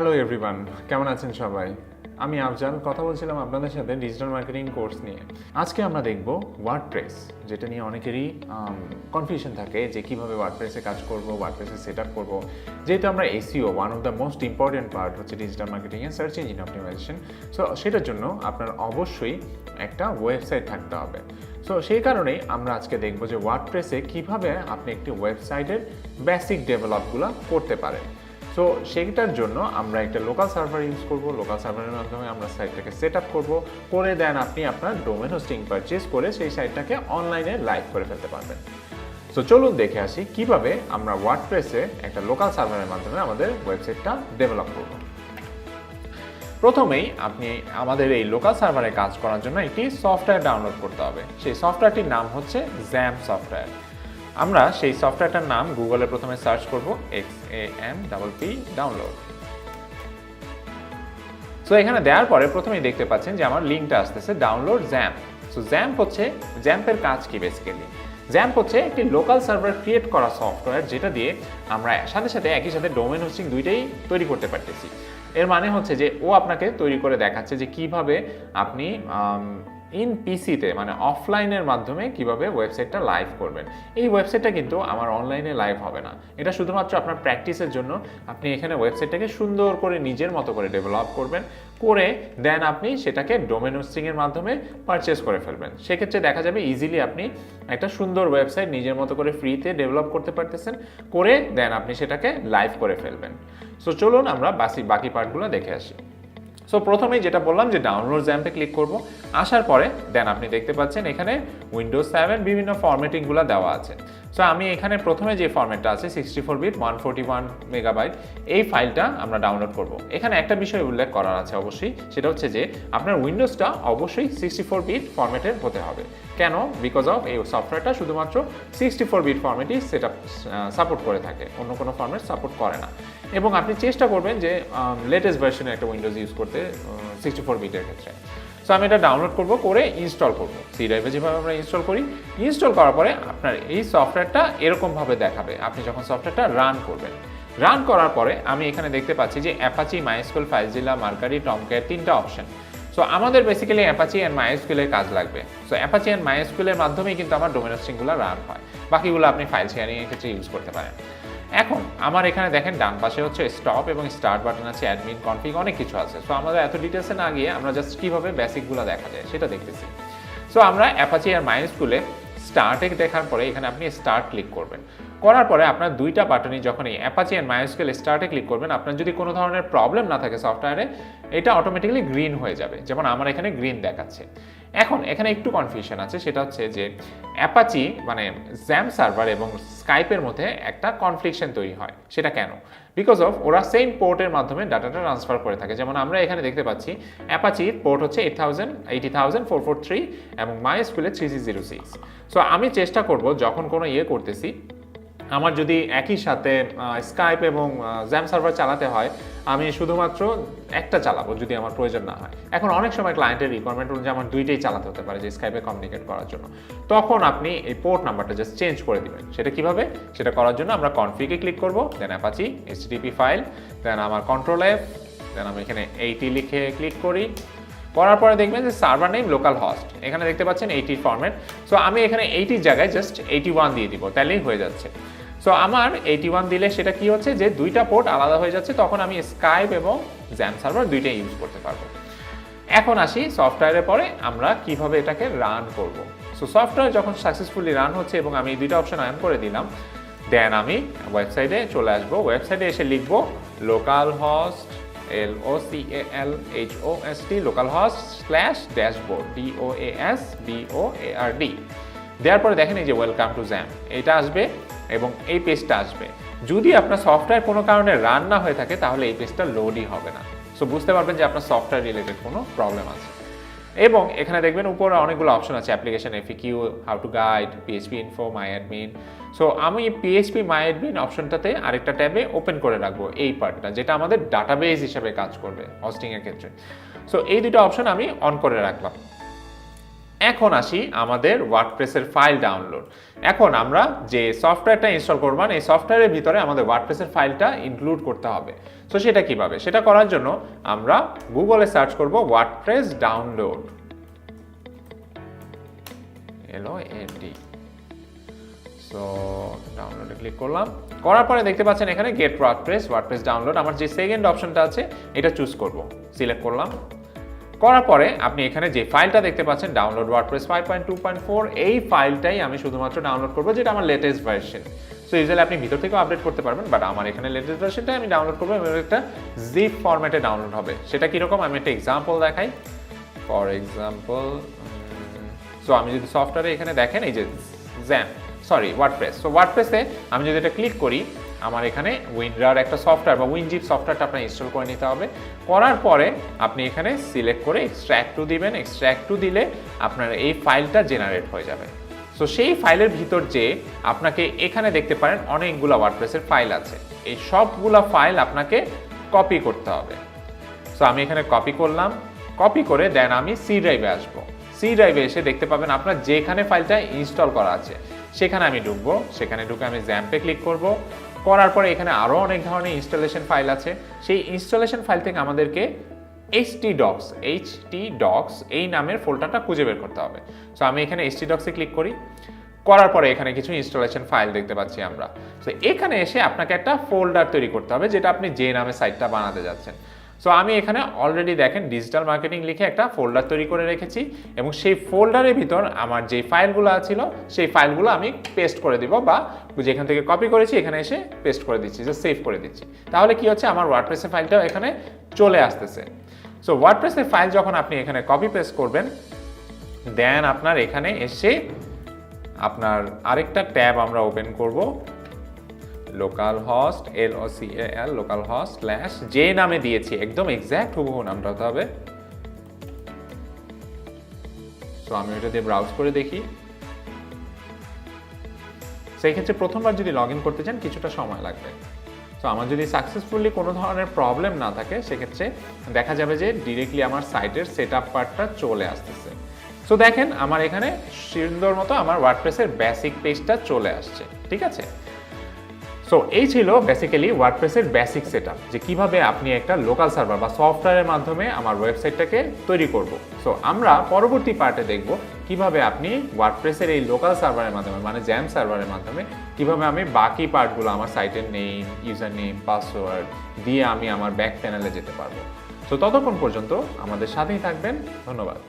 Hello everyone, কেমন আছেন সবাই? আমি আফজাল কথা বলছিলাম আপনাদের সাথে ডিজিটাল মার্কেটিং কোর্স নিয়ে। আজকে আমরা দেখব ওয়ার্ডপ্রেস, যেটা নিয়ে অনেকেরই কনফিউশন থাকে যে কীভাবে ওয়ার্ডপ্রেসে কাজ করব, ওয়ার্ডপ্রেসে সেট আপ করবো। যেহেতু আমরা SEO one of the most important part হচ্ছে ডিজিটাল মার্কেটিং এর সার্চ ইঞ্জিন অপটিমাইজেশন। সো সেটার জন্য আপনার অবশ্যই একটা ওয়েবসাইট থাকতে হবে। সো সেই কারণেই আমরা আজকে দেখব যে ওয়ার্ডপ্রেসে কীভাবে আপনি একটি ওয়েবসাইটের বেসিক ডেভেলপগুলো করতে পারেন। সো সেইটার জন্য আমরা একটা লোকাল সার্ভার ইউজ করব। লোকাল সার্ভারের মাধ্যমে আমরা সাইটটাকে সেট আপ করবো, করে দেন আপনি আপনার ডোমেন হোস্টিং পারচেজ করে সেই সাইটটাকে অনলাইনে লাইভ করে ফেলতে পারবেন। সো চলুন দেখে আসি কিভাবে আমরা ওয়ার্ডপ্রেসে একটা লোকাল সার্ভারের মাধ্যমে আমাদের ওয়েবসাইটটা ডেভেলপ করব। প্রথমেই আপনি আমাদের এই লোকাল সার্ভারে কাজ করার জন্য একটি সফটওয়্যার ডাউনলোড করতে হবে। সেই সফটওয়্যারটির নাম হচ্ছে জ্যাম সফটওয়্যার। আমরা সেই সফটওয়্যারটার নাম গুগলে প্রথমে সার্চ করব XAMPP ডাউনলোড। সো এখানে দেওয়ার পরে প্রথমেই দেখতে পাচ্ছেন যে আমার লিঙ্কটা আসতেছে ডাউনলোড জ্যাম্প। সো জ্যাম্পের কাজ কি বেসিক্যালি? জ্যাম্প হচ্ছে একটি লোকাল সার্ভার ক্রিয়েট করা সফটওয়্যার, যেটা দিয়ে আমরা একই সাথে ডোমেন হোস্টিং দুইটাই তৈরি করতে পারতেছি। এর মানে হচ্ছে যে ও আপনাকে তৈরি করে দেখাচ্ছে যে কিভাবে আপনি ইন পিসিতে মানে অফলাইনের মাধ্যমে কিভাবে ওয়েবসাইটটা লাইভ করবেন। এই ওয়েবসাইটটা কিন্তু আমার অনলাইনে লাইভ হবে না, এটা শুধুমাত্র আপনার প্র্যাকটিসের জন্য। আপনি এখানে ওয়েবসাইটটাকে সুন্দর করে নিজের মতো করে ডেভেলপ করবেন, করে দেন আপনি সেটাকে ডোমেন হোস্টিংয়ের মাধ্যমে পারচেস করে ফেলবেন। সেক্ষেত্রে দেখা যাবে ইজিলি আপনি একটা সুন্দর ওয়েবসাইট নিজের মতো করে ফ্রিতে ডেভেলপ করতে পারতেছেন, করে দেন আপনি সেটাকে লাইভ করে ফেলবেন। সো চলুন আমরা বাকি পার্টগুলো দেখে আসি। সো প্রথমেই যেটা বললাম যে ডাউনলোড জ্যাম্পে ক্লিক করব। আসার পরে দেন আপনি দেখতে পাচ্ছেন এখানে উইন্ডোজ 7 বিভিন্ন ফরম্যাটিংগুলো দেওয়া আছে। সো আমি এখানে প্রথমে যে ফরম্যাটটা আছে 64 বিট 141 মেগাবাইট, এই ফাইলটা আমরা ডাউনলোড করব। এখানে একটা বিষয় উল্লেখ করার আছে অবশ্যই, সেটা হচ্ছে যে আপনার উইন্ডোজটা অবশ্যই 64 বিট ফরম্যাটের হতে হবে। কেন? বিকজ অফ এই সফটওয়্যারটা শুধুমাত্র 64 বিট ফরম্যাটই সাপোর্ট করে থাকে, অন্য কোনো ফরম্যাট সাপোর্ট করে না। এবং আপনি চেষ্টা করবেন যে লেটেস্ট ভার্সনের একটা উইন্ডোজ ইউজ করতে 64 বিটের ক্ষেত্রে। সো আমি এটা ডাউনলোড করব, করে ইনস্টল করব। সি ড্রাইভে যেভাবে আমরা ইনস্টল করি, ইনস্টল করার পরে আপনার এই সফটওয়্যারটা এরকমভাবে দেখাবে আপনি যখন সফটওয়্যারটা রান করবেন। রান করার পরে আমি এখানে দেখতে পাচ্ছি যে অ্যাপাচি, মাইএসকিউএল, ফাইলজিলা, মার্কারি, টমক্যাট, তিনটা অপশন। সো আমাদের বেসিক্যালি অ্যাপাচি অ্যান্ড মাইএসকিউএলের কাজ লাগবে। সো অ্যাপাচি অ্যান্ড মাইএসকিউএলের মাধ্যমেই কিন্তু আমার ডোমেন হোস্টিংগুলো রান হয়, বাকিগুলো আপনি ফাইল শেয়ারিংয়ের ক্ষেত্রে ইউজ করতে পারেন। এখন আমার এখানে দেখেন ডান পাশে হচ্ছে স্টপ এবং স্টার্ট বাটন আছে, অ্যাডমিন, কনফিগ, অনেক কিছু আছে। সো আমাদের এত ডিটেলসে না গিয়ে আমরা জাস্ট কীভাবে বেসিকগুলো দেখা যায় সেটা দেখতেছি। সো আমরা অ্যাপাচি আর মাইএসকিউএলে স্টার্টে দেখার পরে এখানে আপনি স্টার্ট ক্লিক করবেন। করার পরে আপনার দুইটা বাটনই যখন এই অ্যাপাচি অ্যান্ড মাইএসকিউএল স্টার্টে ক্লিক করবেন, আপনার যদি কোনো ধরনের প্রবলেম না থাকে সফটওয়্যারে, এটা অটোমেটিক্যালি গ্রিন হয়ে যাবে, যেমন আমার এখানে গ্রিন দেখাচ্ছে। এখন এখানে একটু কনফিউশন আছে, সেটা হচ্ছে যে অ্যাপাচি মানে জ্যাম্প সার্ভার এবং স্কাইপের মধ্যে একটা কনফ্লিকশন তৈরি হয়। সেটা কেন? বিকজ অফ ওরা সেম পোর্টের মাধ্যমে ডাটাটা ট্রান্সফার করে থাকে। যেমন আমরা এখানে দেখতে পাচ্ছি অ্যাপাচির পোর্ট হচ্ছে 80,443 এবং মাইএসকিউএল 3306। সো আমি চেষ্টা করব যখন কোনো করতেছি, আমার যদি একই সাথে স্কাইপ এবং জ্যাম সার্ভার চালাতে হয়, আমি শুধুমাত্র একটা চালাবো যদি আমার প্রয়োজন না হয়। এখন অনেক সময় ক্লায়েন্টের রিকোয়ারমেন্ট অনুযায়ী আমার দুইটাই চালাতে হতে পারে যে স্কাইপে কমিউনিকেট করার জন্য। তখন আপনি এই পোর্ট নাম্বারটা জাস্ট চেঞ্জ করে দিবেন। সেটা কিভাবে? সেটা করার জন্য আমরা কনফিগে ক্লিক করব, দেন অ্যাপাচি, HTTP ফাইল, দেন আমার কন্ট্রোল F, দেন আমি এখানে 80 লিখে ক্লিক করি। করার পরে দেখবেন যে সার্ভার নেম লোকাল হোস্ট, এখানে দেখতে পাচ্ছেন 80 ফরম্যাট। সো আমি এখানে 80 জায়গায় জাস্ট 81 দিয়ে দিব, তাহলেই হয়ে যাচ্ছে। সো আমার 81 দিলে সেটা কি হচ্ছে যে দুইটা পোর্ট আলাদা হয়ে যাচ্ছে, তখন আমি স্কাইপ এবং জ্যাম সার্ভার দুইটাই ইউজ করতে পারবো। এখন আসি সফটওয়্যারের পরে আমরা কিভাবে এটাকে রান করব। সো সফটওয়্যার যখন সাকসেসফুলি রান হচ্ছে এবং আমি এই দুইটা অপশন অন করে দিলাম, দেন আমি ওয়েবসাইটে চলে আসবো। ওয়েবসাইটে এসে লিখবো local host, LOCALHOST, localhost/dashboard, DOASBOARD। দেওয়ার পরে দেখেন এই যে ওয়েলকাম টু জ্যাম, এটা আসবে এবং এই পেজটা আসবে। যদি আপনার সফটওয়্যার কোনো কারণে রান না হয়ে থাকে, তাহলে এই পেজটা লোডই হবে না। সো বুঝতে পারবেন যে আপনার সফটওয়্যার রিলেটেড কোনো প্রবলেম আছে। এবং এখানে দেখবেন উপরে অনেকগুলো অপশন আছে, application FAQ, how to guide, PHP info, my admin. So আমি PHP মাই অ্যাডমিন অপশনটাতে আরেকটা ট্যাবে ওপেন করে রাখবো এই পার্টটা, যেটা আমাদের ডাটাবেস হিসেবে কাজ করবে হোস্টিংয়ের ক্ষেত্রে। সো এই দুটো অপশন আমি অন করে রাখলাম। এখন আসি আমাদের ওয়ার্ডপ্রেসের ফাইল ডাউনলোড। এখন আমরা যে সফটওয়্যারটা ইনস্টল করব এই সফটওয়্যারের ভিতরে আমাদের ওয়ার্ডপ্রেসের ফাইলটা ইনক্লুড করতে হবে। সো সেটা কিভাবে? সেটা করার জন্য আমরা গুগলে সার্চ করব ওয়ার্ডপ্রেস ডাউনলোড, LOAD। সো ডাউনলোডে ক্লিক করলাম, করার পরে দেখতে পাচ্ছেন এখানে গেট ওয়ার্ডপ্রেস ডাউনলোড। আমার যে সেকেন্ড অপশনটা আছে এটা চুজ করব, সিলেক্ট করলাম। করার পরে আপনি এখানে যে ফাইলটা দেখতে পাচ্ছেন ডাউনলোড ওয়ার্ডপ্রেস 5.2.4, এই ফাইলটাই আমি শুধুমাত্র ডাউনলোড করব, যেটা আমার লেটেস্ট ভার্সন। সো ইউজুয়ালি আপনি ভিতর থেকেও আপডেট করতে পারবেন, বাট আমার এখানে লেটেস্ট ভার্সনটাই আমি ডাউনলোড করবো এবং একটা জিপ ফরম্যাটে ডাউনলোড হবে। সেটা কীরকম আমি একটা এক্সাম্পল দেখাই। ফর এক্সাম্পল, সো আমি যদি সফটওয়্যারে এখানে দেখেন এই যে ওয়ার্ডপ্রেস। সো ওয়ার্ডপ্রেসে আমি যদি এটা ক্লিক করি, আমার এখানে উইনরার একটা সফটওয়্যার বা উইনজিপ সফটওয়্যারটা আপনার ইনস্টল করে নিতে হবে। করার পরে আপনি এখানে সিলেক্ট করে এক্সট্র্যাক্ট টু দিবেন। এক্সট্র্যাক্ট টু দিলে আপনার এই ফাইলটা জেনারেট হয়ে যাবে। সো সেই ফাইলের ভিতর যে আপনাকে এখানে দেখতে পারেন অনেকগুলো ওয়ার্ডপ্রেসের ফাইল আছে, এই সবগুলো ফাইল আপনাকে কপি করতে হবে। সো আমি এখানে কপি করলাম, কপি করে দেন আমি সি ড্রাইভে আসবো। সি ড্রাইভে এসে দেখতে পাবেন আপনার যেখানে ফাইলটা ইনস্টল করা আছে সেখানে আমি ঢুকবো। সেখানে ঢুকে আমি জ্যাম্পে ক্লিক করব। করার পরে এখানে আরও অনেক ধরনের ইনস্টলেশন ফাইল আছে। সেই ইনস্টলেশন ফাইল থেকে আমাদেরকে htdocs এই নামের ফোল্ডারটা খুঁজে বের করতে হবে। সো আমি এখানে htdocsে ক্লিক করি। করার পরে এখানে কিছু ইনস্টলেশন ফাইল দেখতে পাচ্ছি আমরা। সো এখানে এসে আপনাকে একটা ফোল্ডার তৈরি করতে হবে, যেটা আপনি যে নামে সাইটটা বানাতে যাচ্ছেন। সো আমি এখানে অলরেডি দেখেন ডিজিটাল মার্কেটিং লিখে একটা ফোল্ডার তৈরি করে রেখেছি এবং সেই ফোল্ডারের ভিতর আমার যে ফাইলগুলো ছিল সেই ফাইলগুলো আমি পেস্ট করে দিব, বা যেখান থেকে কপি করেছি এখানে এসে পেস্ট করে দিচ্ছি, যে সেভ করে দিচ্ছি। তাহলে কি হচ্ছে, আমার ওয়ার্ডপ্রেসের ফাইলটাও এখানে চলে আসতেছে। সো ওয়ার্ডপ্রেসের ফাইল যখন আপনি এখানে কপি পেস্ট করবেন, দেন আপনার এখানে এসে আপনার আরেকটা ট্যাব আমরা ওপেন করব, লোকালহোস্ট LOCAL লোকালহোস্ট / যে নামে দিয়েছি একদম এক্স্যাক্ট হুবহু নামটা হতে হবে। সো আমি ওটা দিয়ে ব্রাউজ করে দেখি। সেই ক্ষেত্রে প্রথমবার যদি লগ ইন করতে চান কিছুটা সময় লাগবে। সো আমার যদি সাকসেসফুলি কোনো ধরনের প্রবলেম না থাকে সেক্ষেত্রে দেখা যাবে যে ডিরেক্টলি আমার সাইটের সেট আপ পার্টটা চলে আসতেছে। সো দেখেন আমার এখানে সুন্দর মতো আমার ওয়ার্ডপ্রেসের বেসিক পেজটা চলে আসছে, ঠিক আছে। সো এই ছিল বেসিক্যালি ওয়ার্ডপ্রেসের বেসিক সেটআপ, যে কিভাবে আপনি একটা লোকাল সার্ভার বা সফটওয়্যারের মাধ্যমে আমার ওয়েবসাইটটাকে তৈরি করব। সো আমরা পরবর্তী পার্টে দেখব কিভাবে আপনি ওয়ার্ডপ্রেসের এই লোকাল সার্ভারের মাধ্যমে মানে জ্যাম সার্ভারের মাধ্যমে কিভাবে আমি বাকি পার্টগুলো আমার সাইটের নেম, ইউজার নেম, পাসওয়ার্ড দিয়ে আমি আমার ব্যাক প্যানেলে যেতে পারবো। সো ততক্ষণ পর্যন্ত আমাদের সাথেই থাকবেন। ধন্যবাদ।